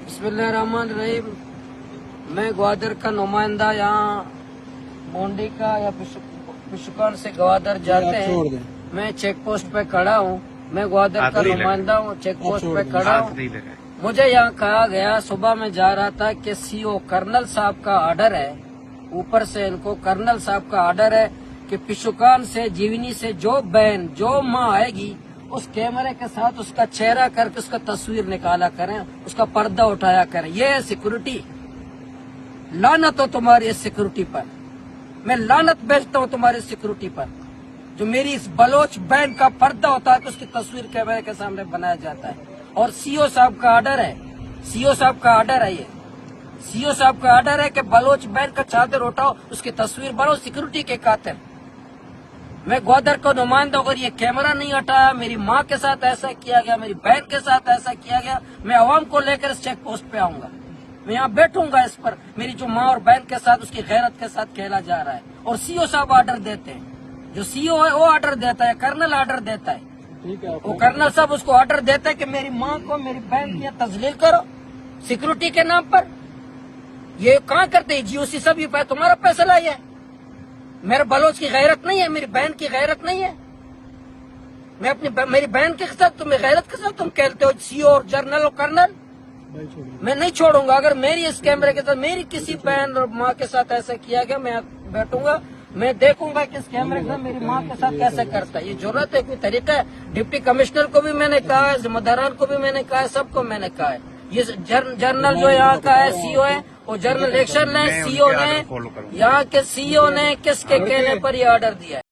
बिस्मिल्लाहिर्रहमानिर्रहीम। मैं ग्वादर का नुमाइंदा यहाँ मोंडी का या पिशुकान से ग्वादर जाते हैं। मैं चेक पोस्ट पे खड़ा हूँ। मैं ग्वादर का नुमाइंदा हूँ, चेक पोस्ट पे खड़ा हूँ। मुझे यहाँ कहा गया, सुबह में जा रहा था कि सीओ कर्नल साहब का ऑर्डर है, ऊपर से इनको कर्नल साहब का ऑर्डर है कि पिशुकान से जीवनी से जो बहन जो माँ आएगी उस कैमरे के साथ उसका चेहरा करके उसका तस्वीर निकाला करें, उसका पर्दा उठाया करें। ये है सिक्योरिटी। लानत हो तुम्हारी इस सिक्योरिटी पर। मैं लानत भेजता हूँ तुम्हारी सिक्योरिटी पर। जो मेरी इस बलोच बहन का पर्दा होता है तो उसकी तस्वीर कैमरे के सामने बनाया जाता है। और सीओ साहब का ऑर्डर है, सीओ साहब का ऑर्डर है, ये सीओ साहब का ऑर्डर है कि बलोच बहन का चादर उठाओ, उसकी तस्वीर बनाओ, सिक्योरिटी के खातिर। मैं ग्वादर को नुमाइंदा, अगर ये कैमरा नहीं हटाया, मेरी माँ के साथ ऐसा किया गया, मेरी बहन के साथ ऐसा किया गया, मैं अवाम को लेकर इस चेक पोस्ट पे आऊंगा। मैं यहाँ बैठूंगा इस पर। मेरी जो माँ और बहन के साथ उसकी गैरत के साथ खेला जा रहा है। और सीओ साहब ऑर्डर देते हैं, जो सीओ है वो ऑर्डर देता है, कर्नल ऑर्डर देता है। वो कर्नल साहब उसको ऑर्डर देता है कि मेरी माँ को, मेरी बहन की तजलील करो सिक्योरिटी के नाम पर। ये कहाँ करते हैं? जीओसी सब ये तुम्हारा फैसला है। मेरे बलोच की गैरत नहीं है, मेरी बहन की गैरत नहीं है। मैं अपनी मेरी बहन के साथ, तुम्हें गैरत के साथ तुम कहते हो सीओ और जनरल और कर्नल। मैं नहीं छोड़ूंगा। अगर मेरी इस कैमरे के साथ मेरी किसी बहन और माँ के साथ ऐसा किया गया, मैं बैठूंगा, मैं देखूंगा कि इस कैमरे के साथ मेरी माँ के साथ कैसे करता है। ये जरूरत है, कोई तरीका है? डिप्टी कमिश्नर को भी मैंने कहा है, जिम्मेदारान को भी मैंने कहा है, सबको मैंने कहा है। ये जनरल जो यहाँ का है सीओ है, वो जनरल इलेक्शन है, सीओ ने यहाँ के सीओ ने किसके कहने पर ये ऑर्डर दिया है?